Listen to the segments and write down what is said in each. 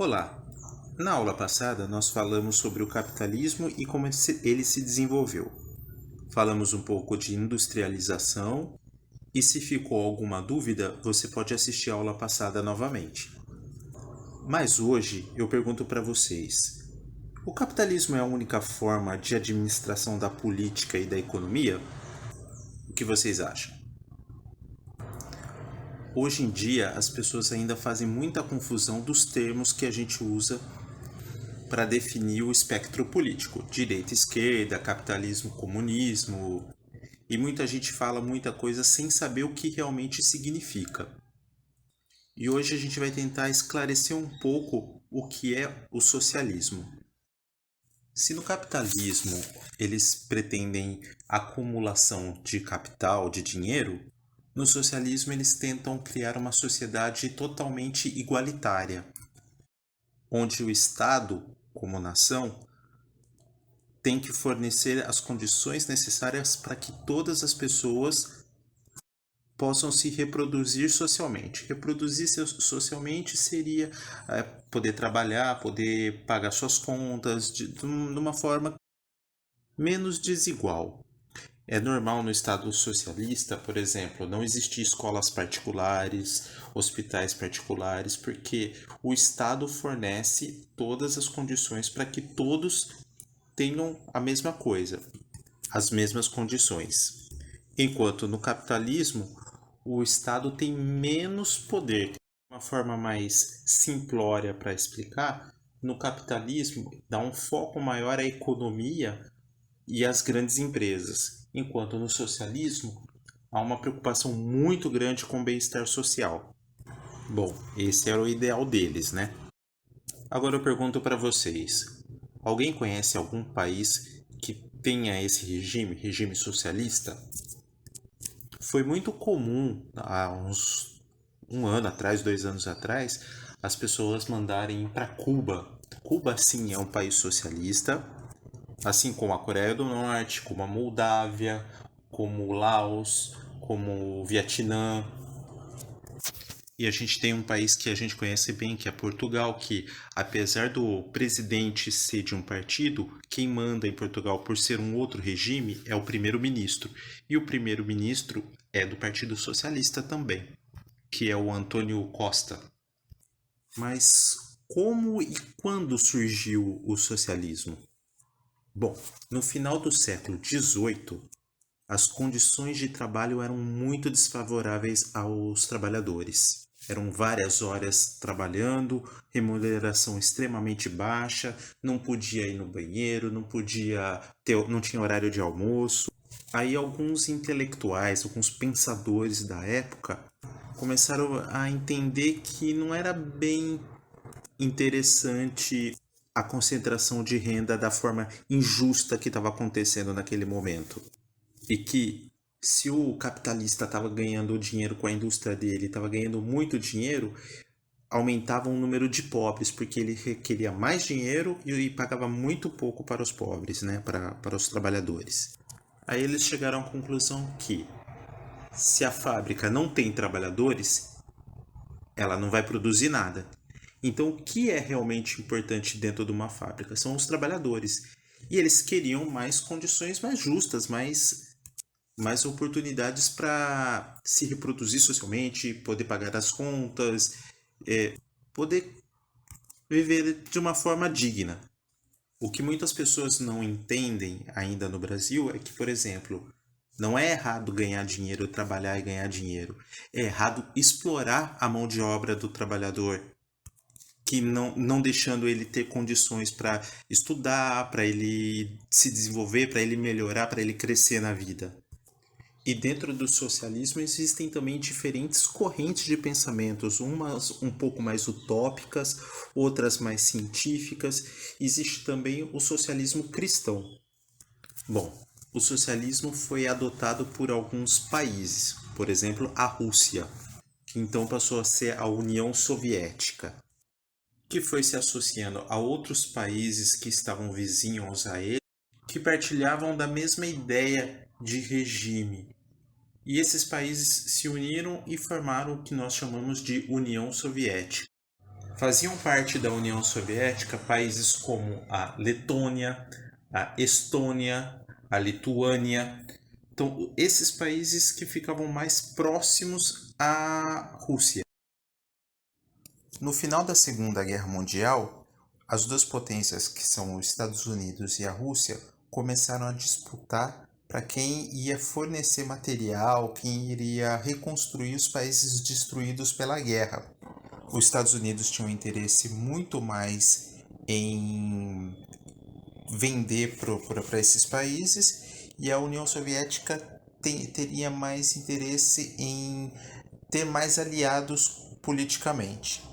Olá! Na aula passada, nós falamos sobre o capitalismo e como ele se desenvolveu. Falamos um pouco de industrialização e, se ficou alguma dúvida, você pode assistir a aula passada novamente. Mas hoje eu pergunto para vocês: o capitalismo é a única forma de administração da política e da economia? O que vocês acham? Hoje em dia, as pessoas ainda fazem muita confusão dos termos que a gente usa para definir o espectro político, direita, esquerda, capitalismo, comunismo, e muita gente fala muita coisa sem saber o que realmente significa. E hoje a gente vai tentar esclarecer um pouco o que é o socialismo. Se no capitalismo eles pretendem acumulação de capital, de dinheiro, no socialismo eles tentam criar uma sociedade totalmente igualitária, onde o Estado, como nação, tem que fornecer as condições necessárias para que todas as pessoas possam se reproduzir socialmente. Reproduzir socialmente seria poder trabalhar, poder pagar suas contas de uma forma menos desigual. É normal no Estado socialista, por exemplo, não existir escolas particulares, hospitais particulares, porque o Estado fornece todas as condições para que todos tenham a mesma coisa, as mesmas condições. Enquanto no capitalismo, o Estado tem menos poder. Uma forma mais simplória para explicar, no capitalismo dá um foco maior à economia e às grandes empresas, enquanto no socialismo há uma preocupação muito grande com o bem-estar social. Bom, esse era o ideal deles, né? Agora eu pergunto para vocês: alguém conhece algum país que tenha esse regime socialista? Foi muito comum há uns um ano atrás, 2 anos atrás, as pessoas mandarem para Cuba. Cuba, sim, é um país socialista, assim como a Coreia do Norte, como a Moldávia, como o Laos, como o Vietnã. E a gente tem um país que a gente conhece bem, que é Portugal, que apesar do presidente ser de um partido, quem manda em Portugal por ser um outro regime é o primeiro-ministro. E o primeiro-ministro é do Partido Socialista também, que é o Antônio Costa. Mas como e quando surgiu o socialismo? Bom, no final do século XVIII, as condições de trabalho eram muito desfavoráveis aos trabalhadores. Eram várias horas trabalhando, remuneração extremamente baixa, não podia ir no banheiro, não tinha horário de almoço. Aí alguns intelectuais, alguns pensadores da época começaram a entender que não era bem interessante a concentração de renda da forma injusta que estava acontecendo naquele momento. E que se o capitalista estava ganhando dinheiro com a indústria dele, estava ganhando muito dinheiro, aumentava o número de pobres, porque ele requeria mais dinheiro e pagava muito pouco para os pobres, né, para os trabalhadores. Aí eles chegaram à conclusão que se a fábrica não tem trabalhadores, ela não vai produzir nada. Então, o que é realmente importante dentro de uma fábrica? São os trabalhadores. E eles queriam mais condições mais justas, mais oportunidades para se reproduzir socialmente, poder pagar as contas, poder viver de uma forma digna. O que muitas pessoas não entendem ainda no Brasil é que, por exemplo, não é errado ganhar dinheiro, trabalhar e ganhar dinheiro. É errado explorar a mão de obra do trabalhador, que não deixando ele ter condições para estudar, para ele se desenvolver, para ele melhorar, para ele crescer na vida. E dentro do socialismo existem também diferentes correntes de pensamentos, umas um pouco mais utópicas, outras mais científicas. Existe também o socialismo cristão. Bom, o socialismo foi adotado por alguns países, por exemplo, a Rússia, que então passou a ser a União Soviética, que foi se associando a outros países que estavam vizinhos a ele, que partilhavam da mesma ideia de regime. E esses países se uniram e formaram o que nós chamamos de União Soviética. Faziam parte da União Soviética países como a Letônia, a Estônia, a Lituânia. Então, esses países que ficavam mais próximos à Rússia. No final da Segunda Guerra Mundial, as duas potências, que são os Estados Unidos e a Rússia, começaram a disputar para quem ia fornecer material, quem iria reconstruir os países destruídos pela guerra. Os Estados Unidos tinham um interesse muito mais em vender para esses países e a União Soviética teria mais interesse em ter mais aliados politicamente.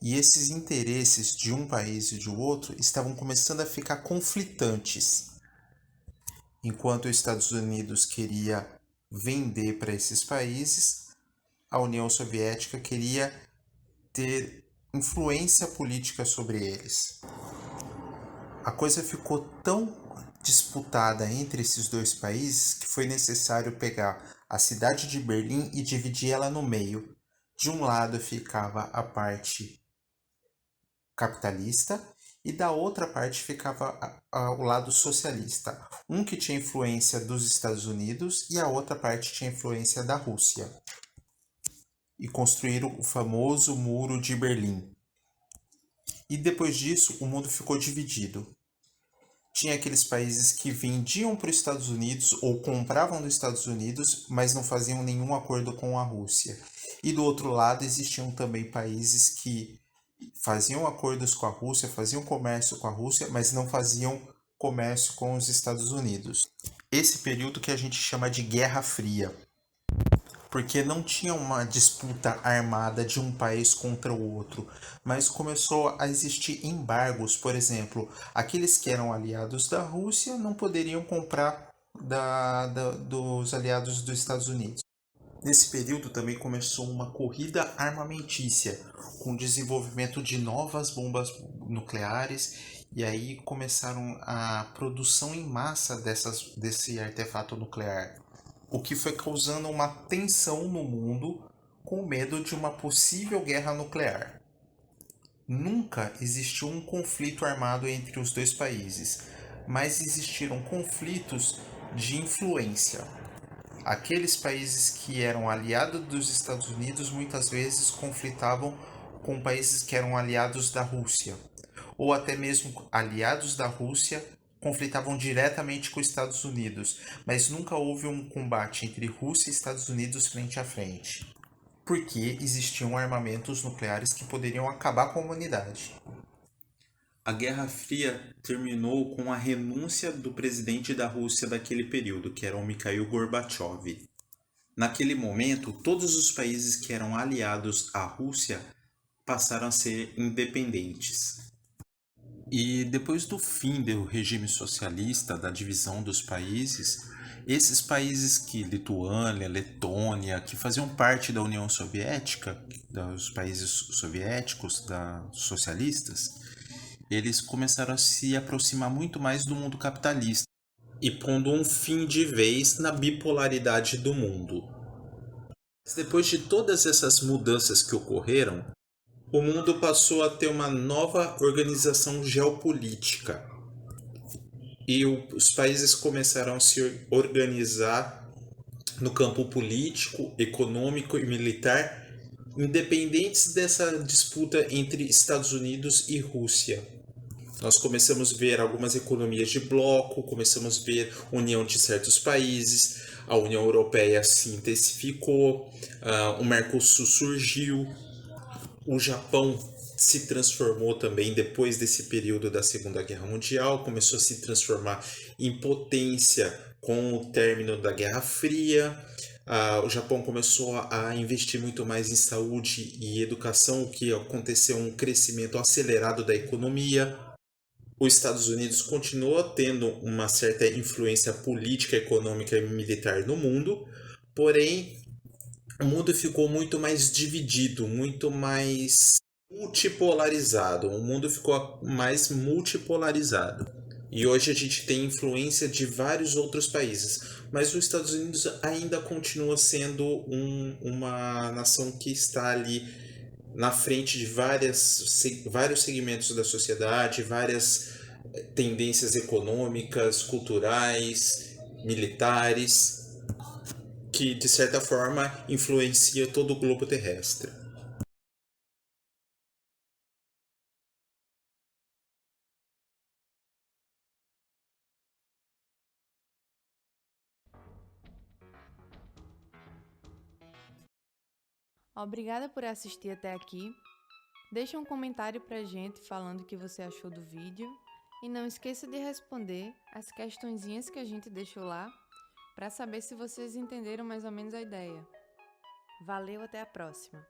E esses interesses de um país e de outro estavam começando a ficar conflitantes. Enquanto os Estados Unidos queria vender para esses países, a União Soviética queria ter influência política sobre eles. A coisa ficou tão disputada entre esses dois países que foi necessário pegar a cidade de Berlim e dividir ela no meio. De um lado ficava a parte capitalista e da outra parte ficava o lado socialista. Um que tinha influência dos Estados Unidos e a outra parte tinha influência da Rússia. E construíram o famoso Muro de Berlim. E depois disso, o mundo ficou dividido. Tinha aqueles países que vendiam para os Estados Unidos ou compravam dos Estados Unidos, mas não faziam nenhum acordo com a Rússia. E do outro lado, existiam também países que faziam acordos com a Rússia, faziam comércio com a Rússia, mas não faziam comércio com os Estados Unidos. Esse período que a gente chama de Guerra Fria, porque não tinha uma disputa armada de um país contra o outro, mas começou a existir embargos. Por exemplo, aqueles que eram aliados da Rússia não poderiam comprar dos aliados dos Estados Unidos. Nesse período também começou uma corrida armamentícia, com o desenvolvimento de novas bombas nucleares, e aí começaram a produção em massa desse artefato nuclear, o que foi causando uma tensão no mundo com medo de uma possível guerra nuclear. Nunca existiu um conflito armado entre os dois países, mas existiram conflitos de influência. Aqueles países que eram aliados dos Estados Unidos muitas vezes conflitavam com países que eram aliados da Rússia, ou até mesmo aliados da Rússia conflitavam diretamente com os Estados Unidos, mas nunca houve um combate entre Rússia e Estados Unidos frente a frente, porque existiam armamentos nucleares que poderiam acabar com a humanidade. A Guerra Fria terminou com a renúncia do presidente da Rússia daquele período, que era o Mikhail Gorbachev. Naquele momento, todos os países que eram aliados à Rússia passaram a ser independentes. E depois do fim do regime socialista, da divisão dos países, esses países que Lituânia, Letônia, que faziam parte da União Soviética, dos países soviéticos, socialistas, eles começaram a se aproximar muito mais do mundo capitalista e pondo um fim de vez na bipolaridade do mundo. Mas depois de todas essas mudanças que ocorreram, o mundo passou a ter uma nova organização geopolítica. E os países começaram a se organizar no campo político, econômico e militar, independentes dessa disputa entre Estados Unidos e Rússia. Nós começamos a ver algumas economias de bloco, começamos a ver união de certos países, a União Europeia se intensificou, o Mercosul surgiu, o Japão se transformou também depois desse período da Segunda Guerra Mundial, começou a se transformar em potência com o término da Guerra Fria. O Japão começou a investir muito mais em saúde e educação, o que aconteceu um crescimento acelerado da economia. Os Estados Unidos continuou tendo uma certa influência política, econômica e militar no mundo, porém o mundo ficou muito mais dividido, muito mais multipolarizado. O mundo ficou mais multipolarizado. E hoje a gente tem influência de vários outros países, mas os Estados Unidos ainda continua sendo uma nação que está ali na frente de vários segmentos da sociedade, várias tendências econômicas, culturais, militares, que de certa forma influencia todo o globo terrestre. Obrigada por assistir até aqui. Deixa um comentário pra gente falando o que você achou do vídeo e não esqueça de responder as questõezinhas que a gente deixou lá para saber se vocês entenderam mais ou menos a ideia. Valeu, até a próxima!